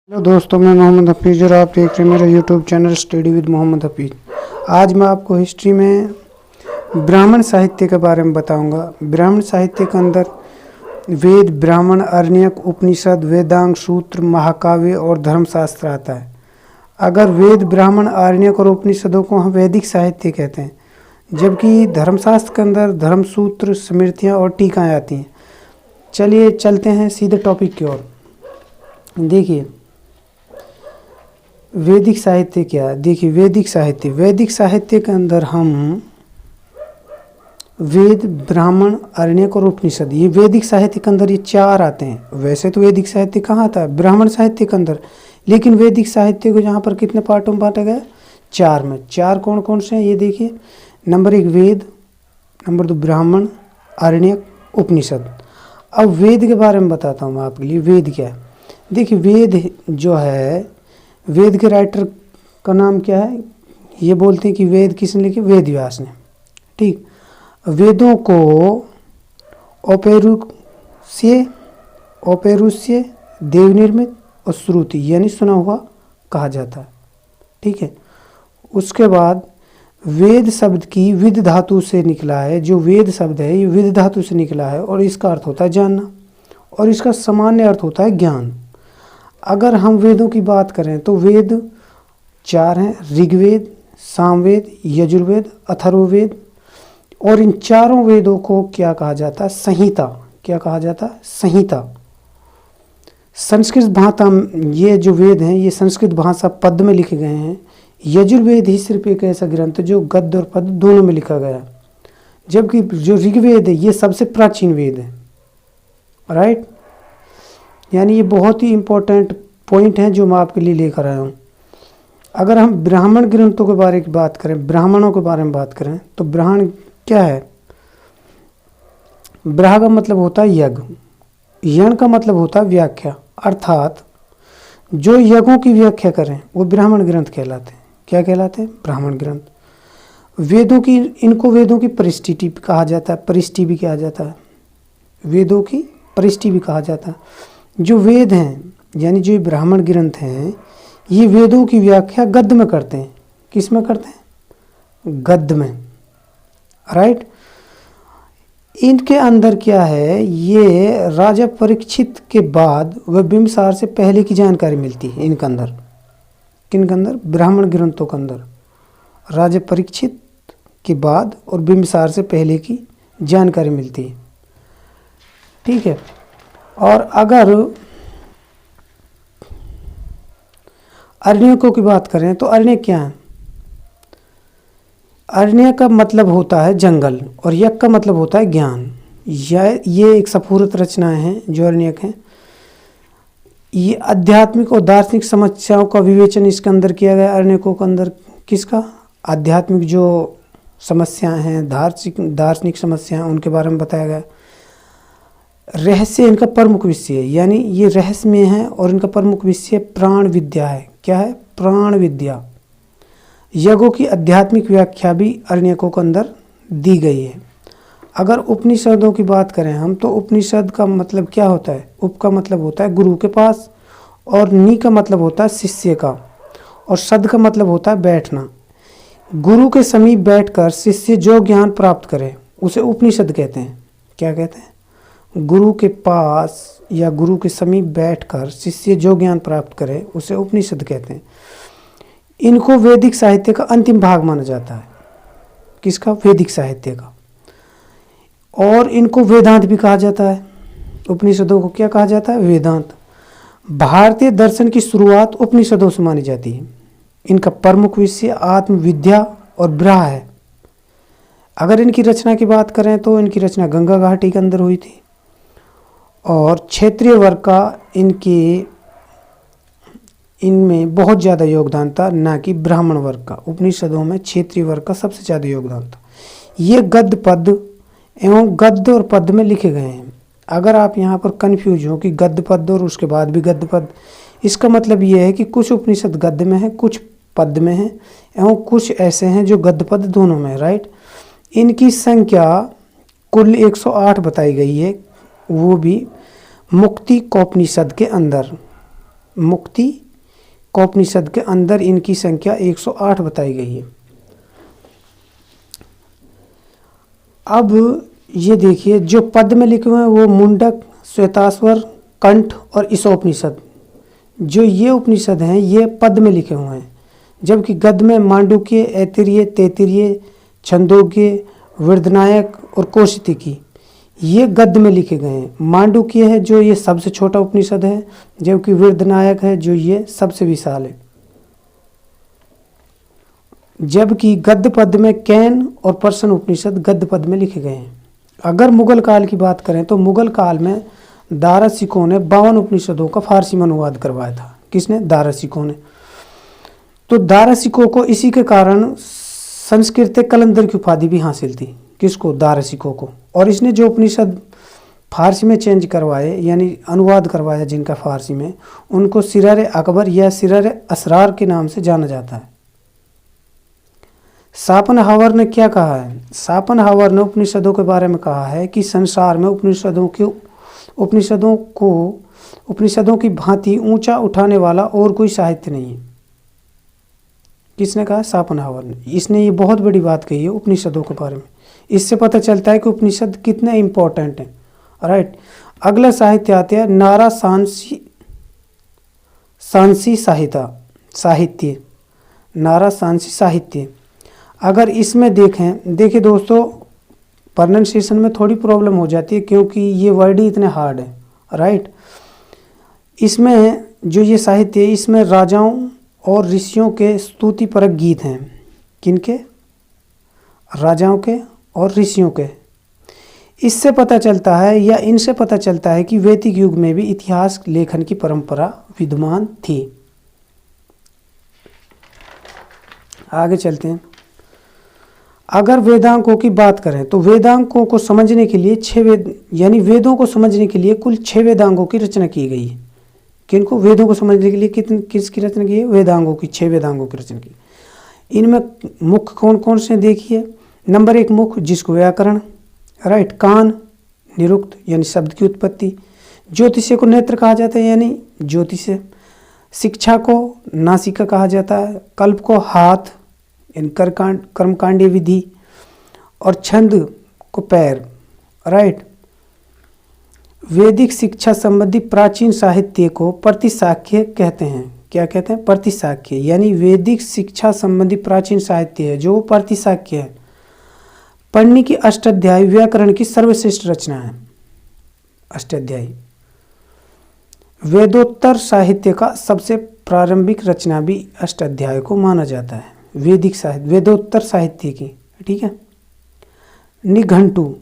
Hello दोस्तों, मैं मोहम्मद हफीज़ और आप देख रहे हैं मेरा YouTube channel study with Mohammad Hafeez. आज मैं आपको हिस्ट्री में ब्राह्मण साहित्य के बारे में बताऊंगा। ब्राह्मण साहित्य के अंदर वेद, ब्राह्मण, आरण्यक, उपनिषद, वेदांग, सूत्र, महाकाव्य और धर्मशास्त्र आता है। अगर वेद, ब्राह्मण, आरण्यक और उपनिषदों को हम वैदिक साहित्य कहते हैं, जबकि धर्मशास्त्र के अंदर धर्मसूत्र, स्मृतियाँ और टीकाएँ आती हैं। चलिए चलते हैं सीधे टॉपिक की ओर। देखिए वैदिक साहित्य क्या है। देखिए वैदिक साहित्य के अंदर हम वेद, ब्राह्मण, आरण्यक और उपनिषद, ये वैदिक साहित्य के अंदर ये चार आते हैं। वैसे तो वैदिक साहित्य कहाँ आता है? ब्राह्मण साहित्य के अंदर, लेकिन वैदिक साहित्य को यहाँ पर कितने पार्टों में बांटा गया? चार में। चार कौन कौन से हैं ये देखिए। नंबर 1 वेद, नंबर 2 ब्राह्मण, आरण्यक, उपनिषद। अब वेद के बारे में बताता हूँ मैं आपके लिए। वेद क्या है? देखिए वेद जो है, वेद के राइटर का नाम क्या है? ये बोलते हैं कि वेद किसने लिखे? वेद व्यास ने। ठीक। वेदों को औपरुष्य, देव निर्मित और श्रुति यानी सुना हुआ कहा जाता है। ठीक है। उसके बाद वेद शब्द की विद धातु से निकला है। जो वेद शब्द है ये विद धातु से निकला है और इसका अर्थ होता है जानना, और इसका सामान्य अर्थ होता है ज्ञान। अगर हम वेदों की बात करें तो वेद चार हैं: ऋग्वेद, सामवेद, यजुर्वेद, अथर्ववेद। और इन चारों वेदों को क्या कहा जाता है? संहिता। क्या कहा जाता है? संहिता। संस्कृत भाषा, ये जो वेद हैं ये संस्कृत भाषा पद में लिखे गए हैं। यजुर्वेद ही सिर्फ एक ऐसा ग्रंथ जो गद्य और पद दोनों में लिखा गया, जबकि जो ऋग्वेद है ये सबसे प्राचीन वेद है। राइट। यानी ये बहुत ही इम्पोर्टेंट पॉइंट हैं जो मैं आपके लिए लेकर आया हूँ। अगर हम ब्राह्मण ग्रंथों के बारे की बात करें, ब्राह्मणों के बारे में बात करें, तो ब्राह्मण क्या है? ब्राह का मतलब होता है यज्ञ, यण का मतलब होता है व्याख्या, अर्थात जो यज्ञों की व्याख्या करें वो ब्राह्मण ग्रंथ कहलाते हैं। क्या कहलाते हैं? ब्राह्मण ग्रंथ। वेदों की, इनको वेदों की परिष्टि कहा जाता है, परिष्टि भी कहा जाता है। वेदों की परिष्टि भी कहा जाता है। जो वेद हैं यानी जो ब्राह्मण ग्रंथ हैं ये वेदों की व्याख्या गद्य में करते हैं। किस में करते हैं? गद्य में। राइट। इनके अंदर क्या है? ये राजा परीक्षित के बाद व बिंबिसार से पहले की जानकारी मिलती है इनके अंदर। किनके अंदर? ब्राह्मण ग्रंथों के अंदर राजा परीक्षित के बाद और बिंबिसार से पहले की जानकारी मिलती है। ठीक है। और अगर अरण्यकों की बात करें तो अरण्यक क्या है? अरण्यक का मतलब होता है जंगल और यज्ञ का मतलब होता है ज्ञान। ये एक सफूरत रचनाएं हैं जो अरण्यक हैं। ये आध्यात्मिक और दार्शनिक समस्याओं का विवेचन इसके अंदर किया गया। अरण्यकों के अंदर किसका? आध्यात्मिक जो समस्याएं हैं, दार्शनिक समस्याएं, उनके बारे में बताया गया। रहस्य इनका प्रमुख विषय है, यानी ये रहस्य में है और इनका प्रमुख विषय प्राण विद्या है। क्या है? प्राण विद्या। यज्ञों की आध्यात्मिक व्याख्या भी अरण्यकों के अंदर दी गई है। अगर उपनिषदों की बात करें हम, तो उपनिषद का मतलब क्या होता है? उप का मतलब होता है गुरु के पास, और नी का मतलब होता है शिष्य का, और सद का मतलब होता है बैठना। गुरु के समीप बैठकर शिष्य जो ज्ञान प्राप्त करे उसे उपनिषद कहते हैं। क्या कहते हैं? गुरु के पास या गुरु के समीप बैठकर शिष्य जो ज्ञान प्राप्त करे उसे उपनिषद कहते हैं। इनको वैदिक साहित्य का अंतिम भाग माना जाता है। किसका? वैदिक साहित्य का। और इनको वेदांत भी कहा जाता है। उपनिषदों को क्या कहा जाता है? वेदांत। भारतीय दर्शन की शुरुआत उपनिषदों से मानी जाती है। इनका प्रमुख विषय आत्मविद्या और ब्राह् है। अगर इनकी रचना की बात करें तो इनकी रचना गंगा घाटी के अंदर हुई थी, और क्षेत्रीय वर्ग का इनमें बहुत ज़्यादा योगदान था, ना कि ब्राह्मण वर्ग का। उपनिषदों में क्षेत्रीय वर्ग का सबसे ज़्यादा योगदान था। ये गद्य पद एवं गद्य और पद में लिखे गए हैं। अगर आप यहाँ पर कन्फ्यूज हो कि गद्य पद और उसके बाद भी गद्य पद, इसका मतलब ये है कि कुछ उपनिषद गद्य में है, कुछ पद में है, एवं कुछ ऐसे हैं जो गद्य पद दोनों में है। राइट। इनकी संख्या कुल 108 बताई गई है, वो भी मुक्ति कोपनिषद के अंदर। मुक्ति कोपनिषद के अंदर इनकी संख्या 108 बताई गई है। अब ये देखिए जो पद में लिखे हुए हैं वो मुंडक, श्वेताश्वर, कंठ और ईशोपनिषद, जो ये उपनिषद हैं ये पद में लिखे हुए हैं, जबकि गद्य में मांडुक्य, ऐतरेय, तैत्तिरीय, छंदोग्य, वृद्धनायक और कौशिकी ये गद्य में लिखे गए हैं। मांडुक्य है जो ये सबसे छोटा उपनिषद है, जबकि वृद्धनायक है जो ये सबसे विशाल है। जबकि गद्य पद में कैन और पर्सन उपनिषद गद्य पद में लिखे गए हैं। अगर मुगल काल की बात करें तो मुगल काल में दारा सिकों ने 52 उपनिषदों का फारसी में अनुवाद करवाया था। किसने? दारा सिकों ने। तो दारा सिकों को इसी के कारण संस्कृत कलंदर की उपाधि भी हासिल थी। किसको? दारा सिकों को। और इसने जो उपनिषद फारसी में चेंज करवाए यानी अनुवाद करवाया जिनका फारसी में, उनको सिरार अकबर या सिरार असरार के नाम से जाना जाता है। शापेनहावर ने क्या कहा है? शापेनहावर ने उपनिषदों के बारे में कहा है कि संसार में उपनिषदों की भांति ऊंचा उठाने वाला और कोई साहित्य नहीं है। किसने कहा? शापेनहावर ने। इसने ये बहुत बड़ी बात कही है उपनिषदों के बारे में। इससे पता चलता है कि उपनिषद कितने इंपॉर्टेंट हैं। राइट। अगला साहित्य आते हैं नारा सांसी साहित्य। नारा सांसी साहित्य। अगर इसमें देखिए दोस्तों, प्रोनाउंसिएशन में थोड़ी प्रॉब्लम हो जाती है क्योंकि ये वर्ड ही इतने हार्ड है। राइट। इसमें जो ये साहित्य है इसमें राजाओं और ऋषियों के स्तुतिपरक गीत हैं। किनके? राजाओं के और ऋषियों के। इससे पता चलता है या इनसे पता चलता है कि वैदिक युग में भी इतिहास लेखन की परंपरा विद्यमान थी। आगे चलते हैं। अगर वेदांगों की बात करें तो वेदांगों को समझने के लिए 6 वेद यानी वेदों को समझने के लिए कुल 6 वेदांगों की रचना की गई है। किनको? वेदों को समझने के लिए किसकी रचना की है? वेदांगों की, 6 वेदांगों की रचना की। इनमें मुख्य कौन कौन से देखिए। नंबर 1 मुख्य, जिसको व्याकरण। राइट। कान, निरुक्त यानी शब्द की उत्पत्ति। ज्योतिष को नेत्र कहा जाता है यानी ज्योतिष। शिक्षा को नासिका कहा जाता है। कल्प को हाथ यानी कर्मकांडीय विधि। और छंद को पैर। राइट। वैदिक शिक्षा संबंधी प्राचीन साहित्य को प्रतिशाख्य कहते हैं। क्या कहते हैं? प्रतिशाख्य। यानी वैदिक शिक्षा संबंधी प्राचीन साहित्य है जो प्रतिशाख्य है। पढ़ने की अष्टाध्यायी व्याकरण की सर्वश्रेष्ठ रचना है। अष्टाध्यायी वेदोत्तर साहित्य का सबसे प्रारंभिक रचना भी अष्टाध्यायी को माना जाता है। वैदिक साहित्य, वेदोत्तर साहित्य की। ठीक है। निघंटु,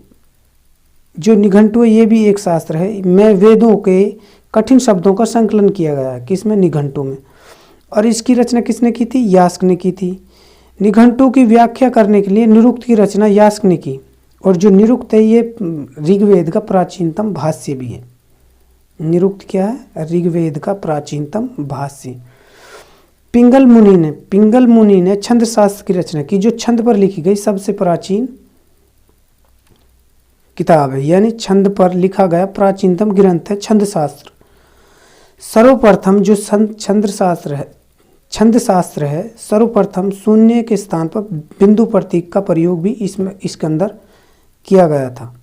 जो निघंटु है ये भी एक शास्त्र है। में वेदों के कठिन शब्दों का संकलन किया गया है। किसमें? निघंटु में। और इसकी रचना किसने की थी? यास्क ने की थी। निघंटु की व्याख्या करने के लिए निरुक्त की रचना यास्क ने की। और जो निरुक्त है ये ऋग्वेद का प्राचीनतम भाष्य भी है। निरुक्त क्या है? ऋग्वेद का प्राचीनतम भाष्य। पिंगल मुनि ने छंद शास्त्र की रचना की, जो छंद पर लिखी गई सबसे प्राचीन किताब है। यानी छंद पर लिखा गया प्राचीनतम ग्रंथ है छंद शास्त्र। सर्वप्रथम जो छंद शास्त्र है सर्वप्रथम शून्य के स्थान पर बिंदु प्रतीक का प्रयोग भी इसके अंदर किया गया था।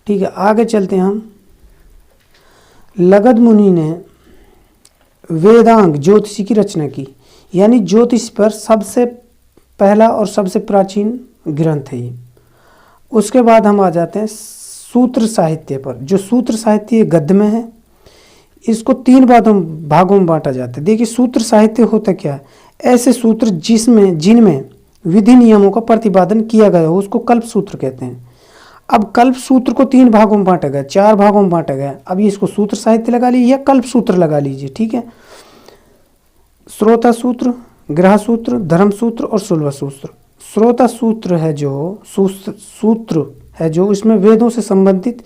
ठीक है। आगे चलते हैं हम। लगध मुनि ने वेदांग ज्योतिषी की रचना की। यानी ज्योतिष पर सबसे पहला और सबसे प्राचीन ग्रंथ है ये। उसके बाद हम आ जाते हैं सूत्र साहित्य पर। जो सूत्र साहित्य गद्य में है, इसको 3 भागों में बांटा जाता है। देखिए सूत्र साहित्य होता क्या है? ऐसे सूत्र जिनमें विधि नियमों का प्रतिपादन किया गया हो उसको कल्प सूत्र कहते हैं। अब कल्प सूत्र को 3 भागों में बांटा गया, 4 भागों में बांटा गया। अब इसको सूत्र साहित्य लगा लीजिए या कल्प सूत्र लगा लीजिए। ठीक है। श्रोता सूत्र, ग्रह सूत्र, धर्म सूत्र और शुल्ब सूत्र। श्रोता सूत्र है जो इसमें वेदों से संबंधित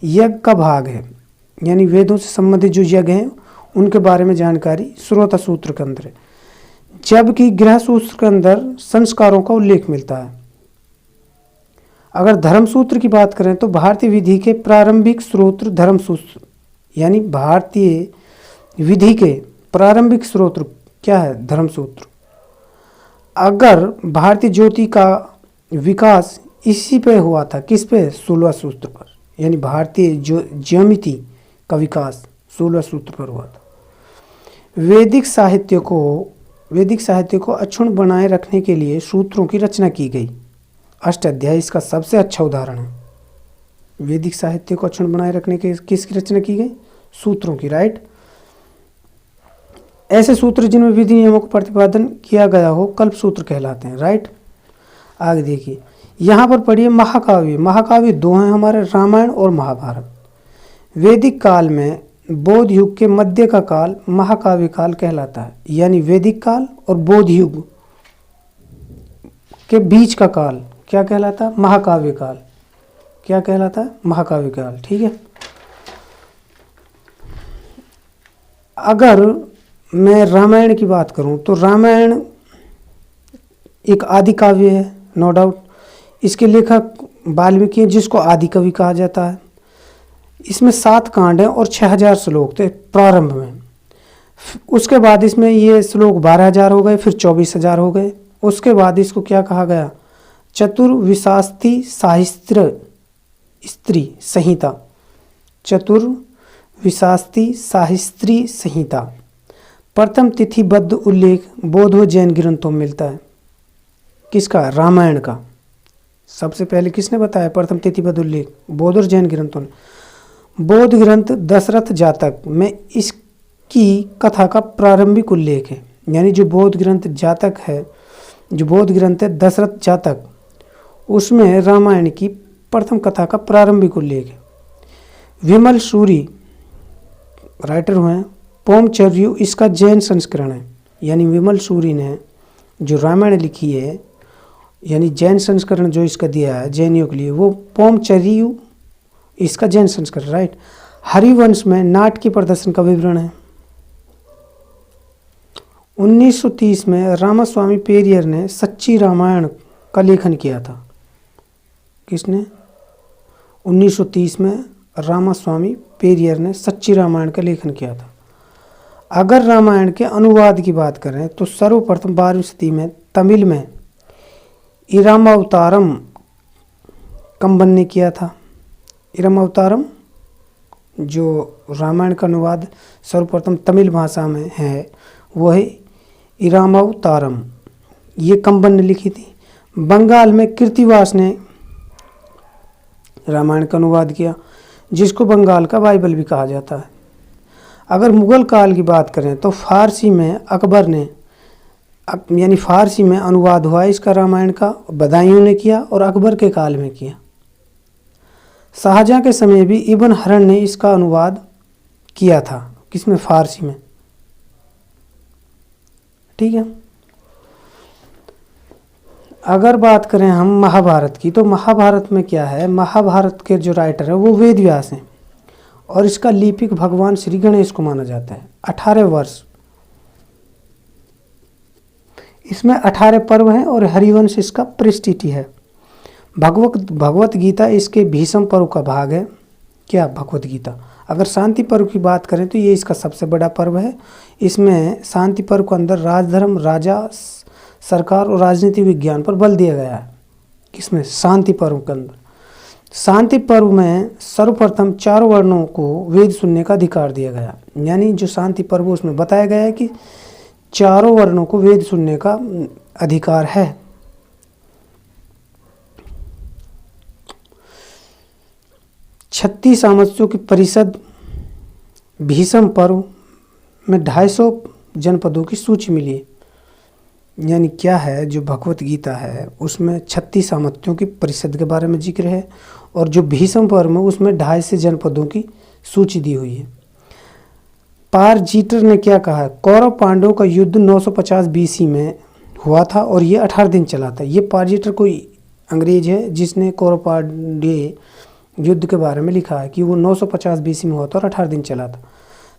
यज्ञ का भाग है। यानी वेदों से संबंधित जो यज्ञ हैं उनके बारे में जानकारी श्रोता सूत्र के अंदर है। जबकि गृह सूत्र के अंदर संस्कारों का उल्लेख मिलता है। अगर धर्म सूत्र की बात करें तो भारतीय विधि के प्रारंभिक स्रोत धर्म सूत्र यानी भारतीय विधि के प्रारंभिक स्रोत क्या है? धर्मसूत्र। अगर भारतीय ज्योति का विकास इसी पे हुआ था, किस पे? 16 सूत्र पर, यानी भारतीय ज्यामिति का विकास 16 सूत्र पर हुआ था। वैदिक साहित्य को अक्षुण्ण बनाए रखने के लिए सूत्रों की रचना की गई। अष्टाध्यायी इसका सबसे अच्छा उदाहरण है। वैदिक साहित्य को अक्षुण्ण बनाए रखने के किसकी रचना की गई? सूत्रों की, राइट। ऐसे सूत्र जिनमें विधि नियमों का प्रतिपादन किया गया हो कल्प सूत्र कहलाते हैं, राइट। आगे देखिए, यहाँ पर पढ़िए महाकाव्य। महाकाव्य दो हैं हमारे, रामायण और महाभारत। वैदिक काल में बौद्ध युग के मध्य का काल महाकाव्य काल कहलाता है, यानी वैदिक काल और बौद्ध युग के बीच का काल क्या कहलाता है? महाकाव्य काल। क्या कहलाता है? महाकाव्य काल, ठीक है। अगर मैं रामायण की बात करूं तो रामायण एक आदि काव्य है, नो डाउट। इसके लेखक वाल्मीकि हैं, जिसको आदि कवि कहा जाता है। इसमें 7 कांड हैं और 6000 श्लोक थे प्रारंभ में। उसके बाद इसमें ये श्लोक 12000 हो गए, फिर 24000 हो गए। उसके बाद इसको क्या कहा गया? चतुर्विशास्ति साहिस्त्र स्त्री संहिता। चतुर्विशास्ति साहिस्त्री संहिता। प्रथम तिथिबद्ध उल्लेख बौद्ध व जैन ग्रंथों में मिलता है। किसका? रामायण का। सबसे पहले किसने बताया प्रथम तिथिबद्ध उल्लेख? बौद्ध और जैन ग्रंथों ने। बौद्ध ग्रंथ दशरथ जातक में इसकी कथा का प्रारंभिक उल्लेख है, यानी जो बौद्ध ग्रंथ जातक है, जो बौद्ध ग्रंथ है दशरथ जातक, उसमें रामायण की प्रथम कथा का प्रारंभिक उल्लेख है। विमल सूरी राइटर हुए हैं। पोमचर्यु इसका जैन संस्करण है, यानी विमल सूरी ने जो रामायण लिखी है, यानी जैन संस्करण जो इसका दिया है जैनियों के लिए, वो पोमचर्यु इसका जैन संस्करण, राइट। हरिवंश में नाट के प्रदर्शन का विवरण है। 1930 में रामास्वामी पेरियर ने सच्ची रामायण का लेखन किया था। किसने? 1930 में रामास्वामी पेरियर ने सच्ची रामायण का लेखन किया था। अगर रामायण के अनुवाद की बात करें तो सर्वप्रथम 12वीं सदी में तमिल में इरामावतारम कंबन ने किया था। इरामावतारम जो रामायण का अनुवाद सर्वप्रथम तमिल भाषा में है, वो है इरामावतारम, ये कंबन ने लिखी थी। बंगाल में कृतिवास ने रामायण का अनुवाद किया, जिसको बंगाल का बाइबल भी कहा जाता है। अगर मुगल काल की बात करें तो फारसी में अकबर ने, यानी फारसी में अनुवाद हुआ इसका रामायण का, बदायूं ने किया और अकबर के काल में किया। शाहजहां के समय भी इब्न हरन ने इसका अनुवाद किया था। किसमें? फारसी में, ठीक है। अगर बात करें हम महाभारत की, तो महाभारत में क्या है? महाभारत के जो राइटर है वो वेद व्यास हैं और इसका लिपिक भगवान श्री गणेश को माना जाता है। 18 वर्ष, इसमें 18 पर्व हैं और हरिवंश इसका पृष्ठिति है। भगवत गीता इसके भीष्म पर्व का भाग है। क्या? भगवत गीता। अगर शांति पर्व की बात करें तो ये इसका सबसे बड़ा पर्व है। इसमें शांति पर्व के अंदर राजधर्म, राजा, सरकार और राजनीति विज्ञान पर बल दिया गया है। किसमें? शांति पर्व के अंदर। शांति पर्व में सर्वप्रथम 4 वर्णों को वेद सुनने का अधिकार दिया गया, यानी जो शांति पर्व उसमें बताया गया है कि 4 वर्णों को वेद सुनने का अधिकार है। छत्तीस सामस्यों की परिषद भीष्म पर्व में 250 जनपदों की सूची मिली है। यानी क्या है, जो भगवत गीता है उसमें 36 सामर्थ्यों की परिषद के बारे में जिक्र है और जो भीष्म पर्व में उसमें 250 जनपदों की सूची दी हुई है। पारजीटर ने क्या कहा? कौरव पांडवों का युद्ध 950 BC में हुआ था और ये 18 दिन चला था। ये पारजीटर कोई अंग्रेज है जिसने कौरव पांड्य युद्ध के बारे में लिखा है कि वो 950 BC में हुआ था और 18 दिन चला था।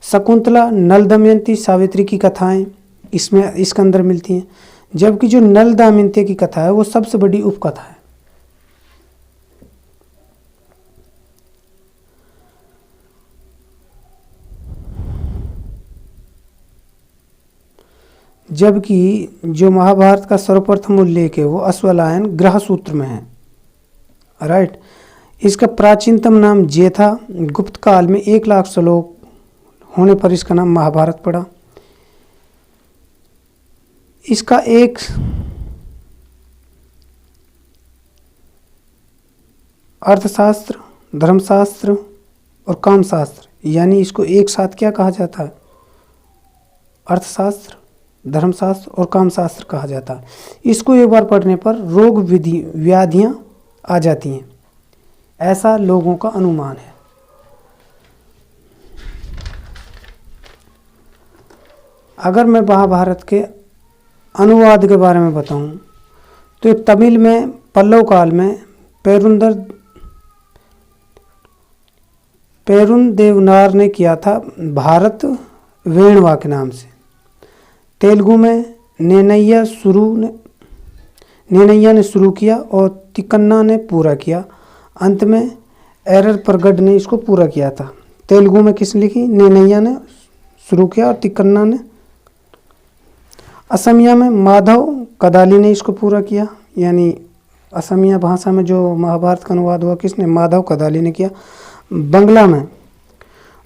शकुंतला, नल दमयंती, सावित्री की कथाएं इसके अंदर मिलती हैं, जबकि जो नल दमयंती की कथा है वो सबसे बड़ी उपकथा है। जबकि जो महाभारत का सर्वप्रथम उल्लेख है वो अश्वलायन ग्रह सूत्र में है। राइट। इसका प्राचीनतम नाम जे था। गुप्त काल में 1,00,000 श्लोक होने पर इसका नाम महाभारत पड़ा। इसका एक अर्थशास्त्र, धर्मशास्त्र और कामशास्त्र, यानी इसको एक साथ क्या कहा जाता है? अर्थशास्त्र, धर्मशास्त्र और कामशास्त्र कहा जाता है। इसको एक बार पढ़ने पर रोग विधि व्याधियां आ जाती हैं, ऐसा लोगों का अनुमान है। अगर मैं महाभारत के अनुवाद के बारे में बताऊं तो तमिल में पल्लव काल में पेरुंदेवनार ने किया था, भारत वेणवा के नाम से। तेलुगु में नेनैया ने शुरू किया और तिकन्ना ने पूरा किया। अंत में एरर प्रगट ने इसको पूरा किया था। तेलुगु में किसने लिखी? नेनैया ने शुरू किया और तिकन्ना ने। असमिया में माधव कदाली ने इसको पूरा किया, यानी असमिया भाषा में जो महाभारत का अनुवाद हुआ किसने? माधव कदाली ने किया। बंगला में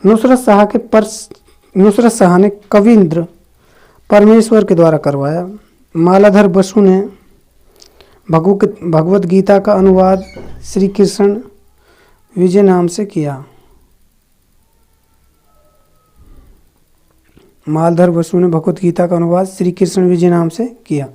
नुसरत शाह ने कविंद्र परमेश्वर के द्वारा करवाया। मालाधर बसु ने भगवत गीता का अनुवाद श्री कृष्ण विजय नाम से किया। मालधर बसु ने भगवत गीता का अनुवाद श्री कृष्ण विजय नाम से किया।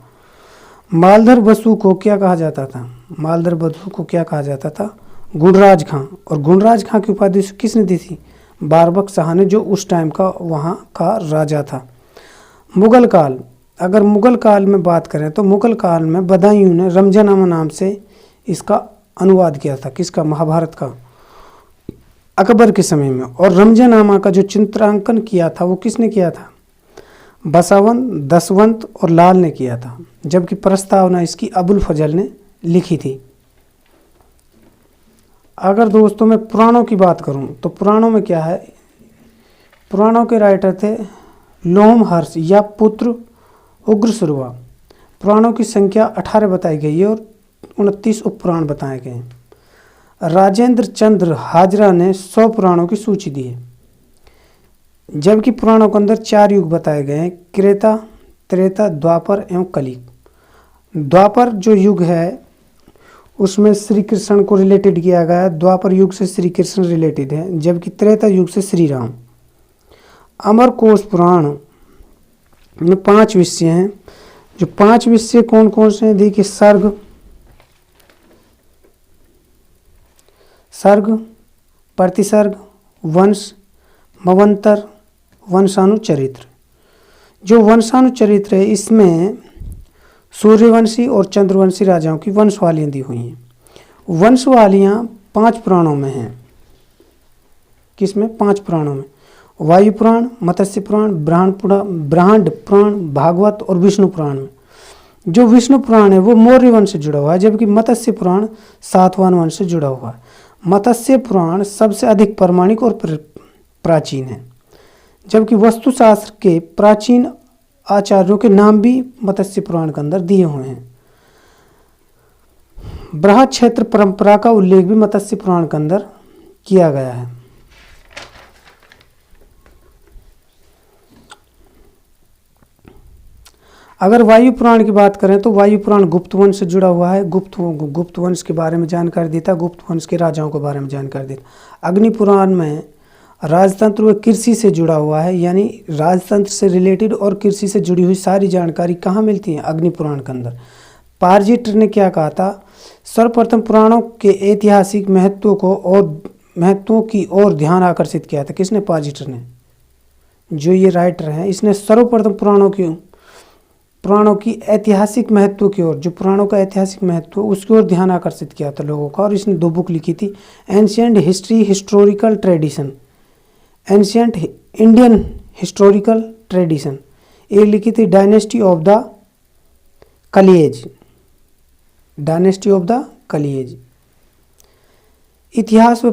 मालधर बसु को क्या कहा जाता था? मालधर बसु को क्या कहा जाता था? गुणराज खां। और गुणराज खां की उपाधि किसने दी थी? बारबक शाह ने, जो उस टाइम का वहाँ का राजा था। मुगल काल, अगर मुगल काल में बात करें तो मुगल काल में बदायूं ने रमजानामा नाम से इसका अनुवाद किया था। किसका? महाभारत का, अकबर के समय में। और रमजानामा का जो चित्रांकन किया था वो किसने किया था? बसावन, दसवंत और लाल ने किया था, जबकि प्रस्तावना इसकी अबुल फजल ने लिखी थी। अगर दोस्तों मैं पुराणों की बात करूं तो पुराणों में क्या है? पुराणों के राइटर थे लोमहर्ष या पुत्र उग्रसुरवा। पुराणों की संख्या 18 बताई गई है और 29 उपपुराण बताए गए हैं। राजेंद्र चंद्र हाजरा ने 100 पुराणों की सूची दी है, जबकि पुराणों के अंदर 4 युग बताए गए हैं: त्रेता, द्वापर एवं कली। द्वापर जो युग है उसमें श्री कृष्ण को रिलेटेड किया गया है। द्वापर युग से श्री कृष्ण रिलेटेड है, जबकि त्रेता युग से श्री राम। अमरकोश पुराण में 5 विषय हैं। जो 5 विषय कौन कौन से हैं? देखिए, सर्ग, प्रतिसर्ग, वंश, मवंतर, वंशानुचरित्र। जो वंशानुचरित्र है इसमें सूर्यवंशी और चंद्रवंशी राजाओं की वंशवालियाँ दी हुई हैं। वंशवालियाँ 5 पुराणों में हैं। किसमें? 5 पुराणों में: वायु पुराण, मत्स्य पुराण, ब्रह्मांड पुराण, भागवत और विष्णु पुराण में। जो विष्णु पुराण है वो मौर्य वंश से जुड़ा हुआ है, जबकि मत्स्य पुराण सातवाहन वंश से जुड़ा हुआ है। मत्स्य पुराण सबसे अधिक प्रामाणिक और प्राचीन है, जबकि वस्तुशास्त्र के प्राचीन आचार्यों के नाम भी मत्स्य पुराण के अंदर दिए हुए हैं। बृहद क्षेत्र परंपरा का उल्लेख भी मत्स्य पुराण के अंदर किया गया है। अगर वायु पुराण की बात करें तो वायु पुराण गुप्त वंश से जुड़ा हुआ है। गुप्त वंश के बारे में जानकारी देता, गुप्त वंश के राजाओं के बारे में जानकारी देता। अग्नि पुराण में राजतंत्र व कृषि से जुड़ा हुआ है, यानी राजतंत्र से रिलेटेड और कृषि से जुड़ी हुई सारी जानकारी कहाँ मिलती है? अग्नि पुराण के अंदर। पारजित्र ने क्या कहा था? सर्वप्रथम पुराणों के ऐतिहासिक महत्वों की ओर ध्यान आकर्षित किया था। किसने? पारजित्र ने। जो ये राइटर हैं इसने सर्वप्रथम पुराणों की ऐतिहासिक महत्व की ओर, जो पुराणों का ऐतिहासिक महत्व उसकी ओर ध्यान आकर्षित किया था लोगों का। और इसने 2 बुक लिखी थी: ancient history historical tradition, ancient Indian historical tradition. एक लिखी थी dynasty of the Kali age, dynasty of the Kali age. इतिहास व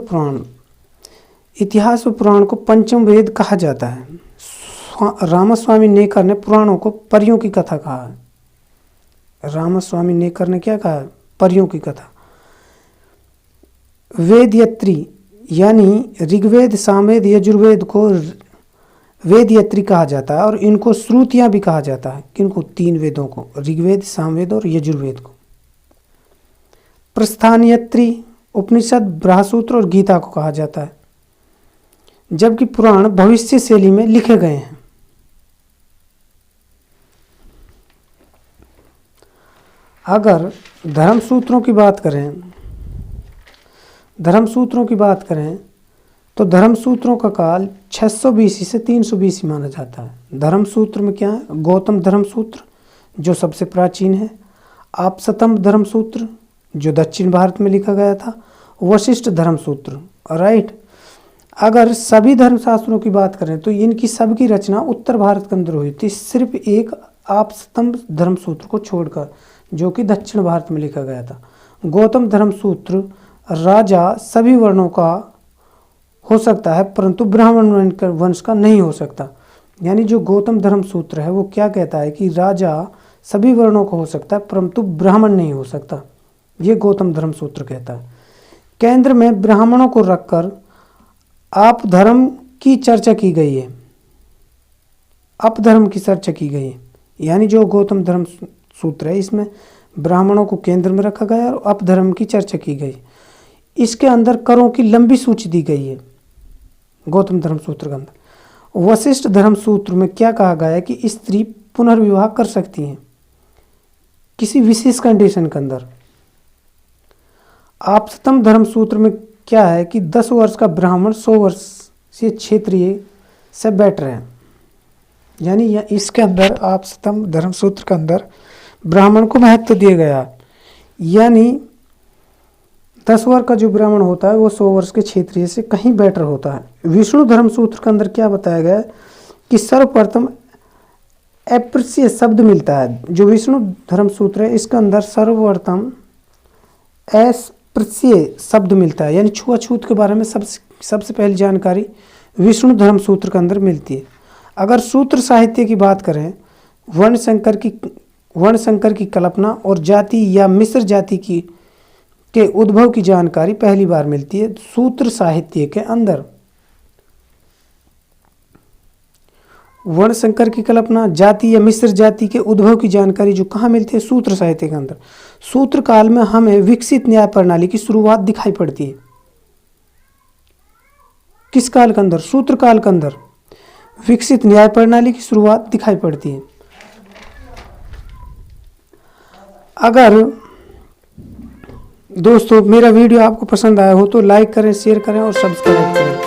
पुराण को पंचम वेद कहा जाता है। रामास्वामी नेकर ने पुराणों को परियों की कथा कहा है। रामास्वामी नेकर ने क्या कहा है? परियों की कथा। वेदयत्री यानी ऋग्वेद, सामवेद, यजुर्वेद को वेदयत्री कहा जाता है और इनको श्रुतियां भी कहा जाता है। किनको? 3 वेदों को, ऋग्वेद, सामवेद और यजुर्वेद को। प्रस्थानयत्री उपनिषद, ब्रह्मसूत्र और गीता को कहा जाता है, जबकि पुराण भविष्य शैली में लिखे गए हैं। अगर धर्मसूत्रों की बात करें तो धर्मसूत्रों का काल 600 BC से 300 BC माना जाता है। धर्मसूत्र में क्या है? गौतम धर्मसूत्र जो सबसे प्राचीन है, आपस्तंभ धर्मसूत्र जो दक्षिण भारत में लिखा गया था, वशिष्ठ धर्मसूत्र। राइट। अगर सभी धर्मशास्त्रों की बात करें तो इनकी सबकी रचना उत्तर भारत के अंदर हुई थी, सिर्फ एक आपस्तंभ धर्मसूत्र को छोड़कर जो कि दक्षिण भारत में लिखा गया था। गौतम धर्मसूत्र राजा सभी वर्णों का हो सकता है परंतु ब्राह्मण वंश का नहीं हो सकता। यानी जो गौतम धर्मसूत्र है वो क्या कहता है कि राजा सभी वर्णों का हो सकता है परंतु ब्राह्मण नहीं हो सकता। ये गौतम धर्मसूत्र कहता है। केंद्र में ब्राह्मणों को रखकर आप धर्म की चर्चा की गई है। अपधर्म की चर्चा की गई है। यानी जो गौतम धर्म सूत्र है इसमें ब्राह्मणों को केंद्र में रखा गया और अपधर्म की चर्चा की गई। इसके अंदर करों की लंबी सूची दी गई है गौतम धर्म सूत्र के अंदर। वशिष्ठ धर्म सूत्र में क्या कहा गया है कि स्त्री पुनर्विवाह कर सकती हैं किसी विशेष कंडीशन के अंदर। आपस्तंभ धर्म सूत्र में क्या है कि 10 वर्ष का ब्राह्मण 100 वर्ष से क्षत्रिय से बेटर है। यानी इसके अंदर आपस्तंभ धर्म सूत्र के अंदर ब्राह्मण को महत्व दिया गया। यानी 10 वर्ष का जो ब्राह्मण होता है वो 100 वर्ष के क्षत्रिय से कहीं बेटर होता है। विष्णु धर्म सूत्र के अंदर क्या बताया गया है कि सर्वप्रथम अप्रिय शब्द मिलता है। जो विष्णु धर्म सूत्र है इसके अंदर सर्वप्रथम अस्पृश्य शब्द मिलता है। यानी छुआछूत के बारे में सबसे पहली जानकारी विष्णु धर्म सूत्र के अंदर मिलती है। अगर सूत्र साहित्य की बात करें, वर्णशंकर की कल्पना और जाति या मिश्र जाति के उद्भव की जानकारी पहली बार मिलती है सूत्र साहित्य के अंदर। वर्णशंकर की कल्पना, जाति या मिश्र जाति के उद्भव की जानकारी जो कहाँ मिलती है? सूत्र साहित्य के अंदर। सूत्र काल में हमें विकसित न्याय प्रणाली की शुरुआत दिखाई पड़ती है। किस काल के अंदर? सूत्र काल के अंदर विकसित न्याय प्रणाली की शुरुआत दिखाई पड़ती है। अगर दोस्तों मेरा वीडियो आपको पसंद आया हो तो लाइक करें, शेयर करें और सब्सक्राइब करें।